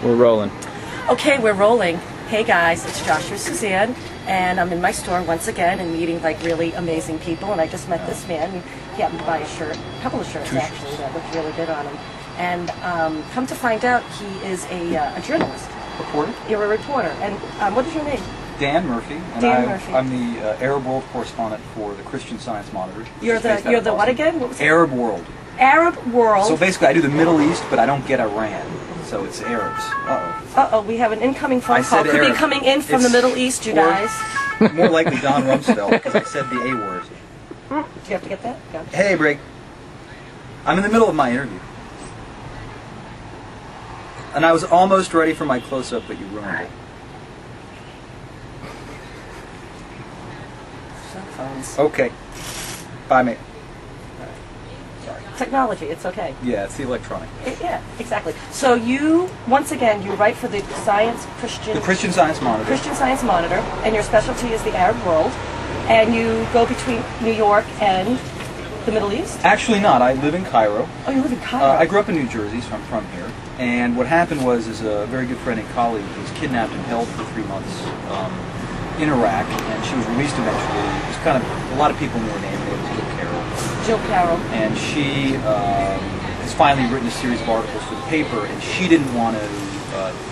We're rolling. Okay, we're rolling. Hey guys, it's Joshua Suzanne, and I'm in my store once again and meeting like really amazing people. And I just met this man. He happened to buy a shirt, a couple of shirts actually, that looked really good on him. And come to find out, he is a journalist. Reporter? You're a reporter. And what is your name? Dan Murphy. And Murphy. I'm the Arab World Correspondent for the Christian Science Monitor. You're the what again? What was Arab World. Arab World. So basically, I do the Middle East, but I don't get Iran. So it's Arabs. Uh-oh, we have an incoming phone call. Could be coming in from the Middle East, you guys. More likely Don Rumsfeld, because I said the A word. Do you have to get that? Gotcha. Hey, break. I'm in the middle of my interview. And I was almost ready for my close-up, but you ruined it. Cell phones. Okay. Bye, mate. Technology, it's okay. Yeah, it's the electronic. Yeah, exactly. So you, once again, you write for the Christian Science Monitor. Christian Science Monitor, and your specialty is the Arab world, and you go between New York and the Middle East? Actually not. I live in Cairo. Oh, you live in Cairo? I grew up in New Jersey, so I'm from here. And what happened was a very good friend and colleague was kidnapped and held for 3 months in Iraq, and she was released eventually. It was kind of, a lot of people knew her name. It was Jill Carroll. And she has finally written a series of articles for the paper, and she didn't want to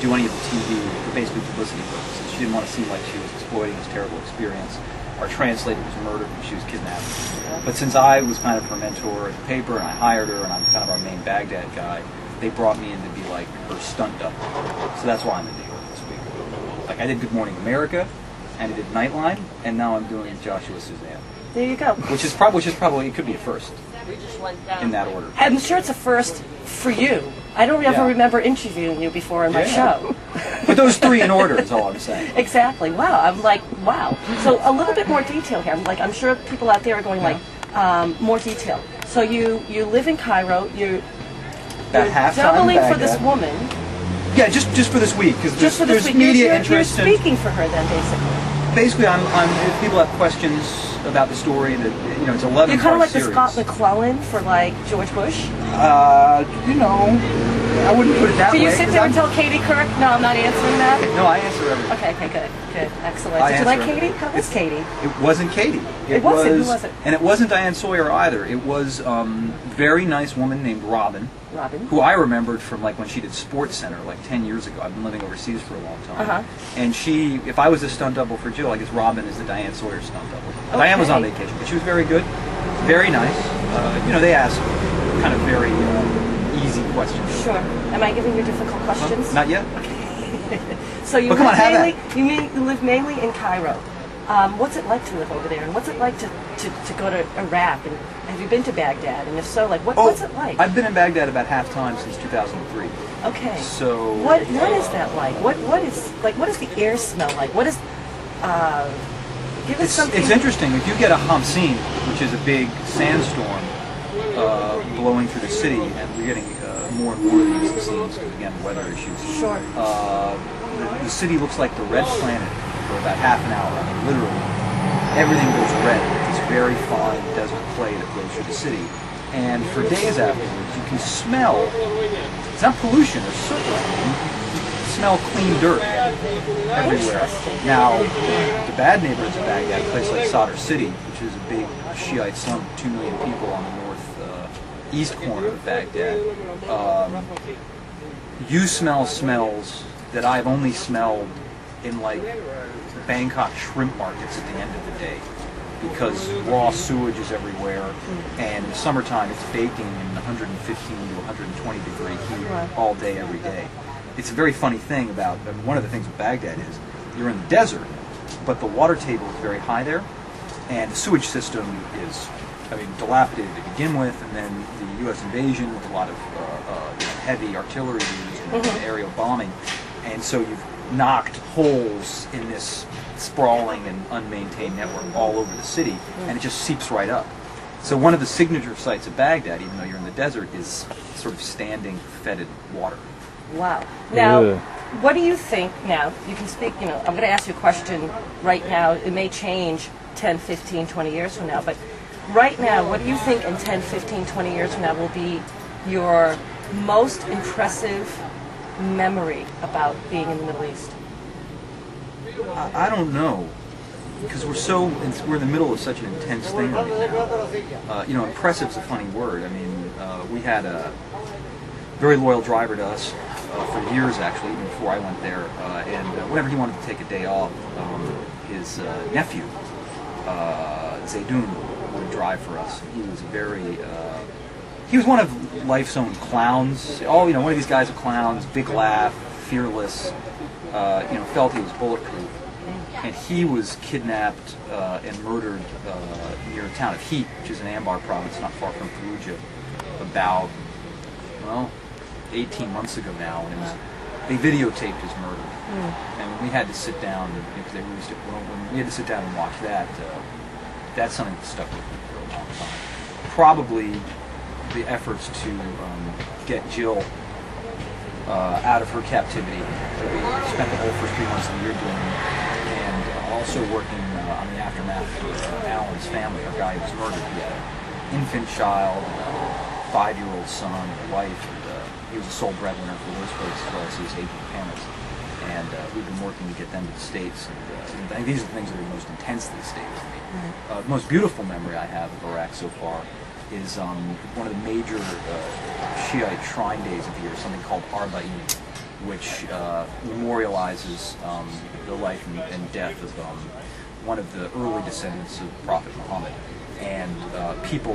do any of the TV for basically publicity purposes. She didn't want to seem like she was exploiting this terrible experience. Our translator was murdered when she was kidnapped. But since I was kind of her mentor at the paper, and I hired her, and I'm kind of our main Baghdad guy, they brought me in to be like her stunt double. So that's why I'm in New York this week. Like I did Good Morning America, and I did Nightline, and now I'm doing Joshua Suzanne. There you go. Which is probably, it could be a first in that order. I'm sure it's a first for you. I don't ever remember interviewing you before in my show. But those three in order is all I'm saying. Exactly. Wow. I'm like, wow. So a little bit more detail here. I'm sure people out there are going like, more detail. So you live in Cairo. You're doubling for this woman. Yeah, just for this week, because there's media interest. You're speaking for her then, basically. Basically, if people have questions about the story, that it's 11 part series. You're kind of like the Scott McClellan for like George Bush. I wouldn't put it that way. Do you sit there and tell Katie Couric? No, I'm not answering that. No, I answer everything. Okay, good, excellent. Did you like Katie? How was Katie? It wasn't Katie. It wasn't. Who was it? And it wasn't Diane Sawyer either. It was very nice woman named Robin. Robin. Who I remembered from like when she did Sports Center like 10 years ago. I've been living overseas for a long time. And she, if I was a stunt double for Jill, I guess Robin is the Diane Sawyer stunt double. Okay. Diane was on vacation, but she was very good, very nice. They asked kind of very easy questions. Sure. Am I giving you difficult questions? Not yet. Okay. So you live mainly in Cairo. What's it like to live over there, and what's it like to go to Iraq? And have you been to Baghdad? And if so, like what's it like? I've been in Baghdad about half time since 2003. Okay. So what is that like? What does the air smell like? What is give us something. It's interesting. If you get a Hamsin, which is a big sandstorm blowing through the city, and we're getting more and more of these scenes because again, weather issues. Sure. The city looks like the red planet for about half an hour. I mean, literally, everything goes red. This very fine desert clay that flows through the city. And for days afterwards, you can smell, it's not pollution or soot, you smell clean dirt everywhere. Now, the bad neighborhoods of Baghdad, a place like Sadr City, which is a big Shiite slum, 2 million people on the east corner of Baghdad, you smell smells that I've only smelled in like Bangkok shrimp markets at the end of the day, because raw sewage is everywhere, and in the summertime it's baking in 115 to 120 degree heat all day, every day. It's a very funny thing about, one of the things with Baghdad is, you're in the desert, but the water table is very high there, and the sewage system is, dilapidated to begin with, and then the U.S. invasion with a lot of heavy artillery used and aerial bombing, and so you've knocked holes in this sprawling and unmaintained network all over the city, and it just seeps right up. So one of the signature sites of Baghdad, even though you're in the desert, is sort of standing, fetid water. Wow. Now, what do you think, now, you can speak, I'm going to ask you a question right now. It may change 10, 15, 20 years from now, but right now, what do you think in 10, 15, 20 years from now will be your most impressive memory about being in the Middle East? I don't know, because we're in the middle of such an intense thing right now. You know, impressive is a funny word. I mean, we had a very loyal driver to us for years, actually, even before I went there. And whenever he wanted to take a day off, his nephew, Zaydun, would drive for us. He was he was one of life's own clowns. Oh, you know, one of these guys with clowns, big laugh, fearless. You know, felt he was bulletproof. And he was kidnapped and murdered near the town of Heat, which is in Anbar province, not far from Fallujah, about, well, 18 months ago now. And they videotaped his murder. And when we had to sit down, because they released it, when we had to sit down and watch that, that's something that stuck with me for a long time. Probably the efforts to get Jill out of her captivity. We spent the whole first 3 months of the year doing it, and also working on the aftermath of Alan's family, our guy who was murdered. He had an infant child, a 5-year-old son, a wife, and he was a sole breadwinner for those folks as well as his aging parents. And we've been working to get them to the States. And I think these are the things that are most intense to the States for me. The most beautiful memory I have of Iraq so far is one of the major Shiite shrine days of the year, something called Arba'in, which memorializes the life and death of one of the early descendants of Prophet Muhammad. And people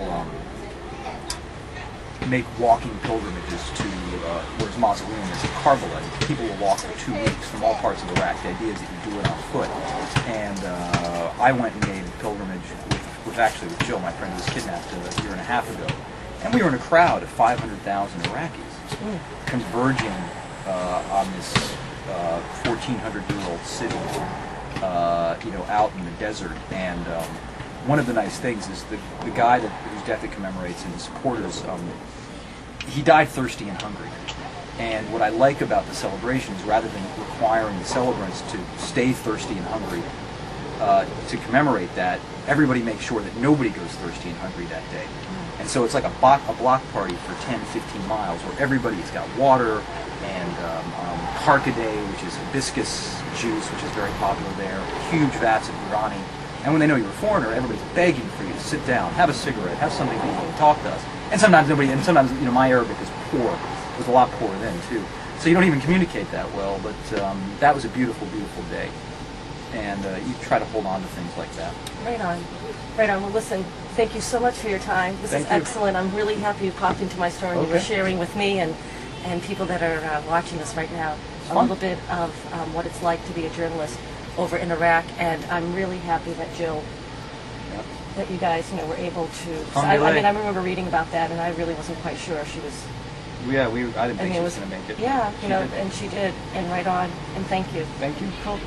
make walking pilgrimages to where his mausoleum is in Karbala. People will walk for 2 weeks from all parts of Iraq. The idea is that you do it on foot. And I went and made a pilgrimage with Jill, my friend, who was kidnapped a year and a half ago. And we were in a crowd of 500,000 Iraqis converging on this 1,400-year-old city, you know, out in the desert. And one of the nice things is the guy whose death it commemorates and his supporters, he died thirsty and hungry. And what I like about the celebration is rather than requiring the celebrants to stay thirsty and hungry to commemorate that, everybody makes sure that nobody goes thirsty and hungry that day. And so it's like a block party for 10, 15 miles where everybody's got water and karkadeh, which is hibiscus juice, which is very popular there, huge vats of Irani. And when they know you're a foreigner, everybody's begging for you to sit down, have a cigarette, have something to eat, talk to us. And sometimes sometimes, you know, my Arabic is poor. It was a lot poorer then, too. So you don't even communicate that well, but that was a beautiful, beautiful day. And you try to hold on to things like that. Right on. Right on. Well, listen, thank you so much for your time. This is excellent. I'm really happy you popped into my store and you were sharing with me and people that are watching us right now a little bit of what it's like to be a journalist over in Iraq. And I'm really happy that Jill, that you guys, you know, were able to. I mean, I remember reading about that, and I really wasn't quite sure if she was. Yeah, I didn't think she was going to make it. Yeah, you know, and she did, and right on. And thank you. Thank you. Cool.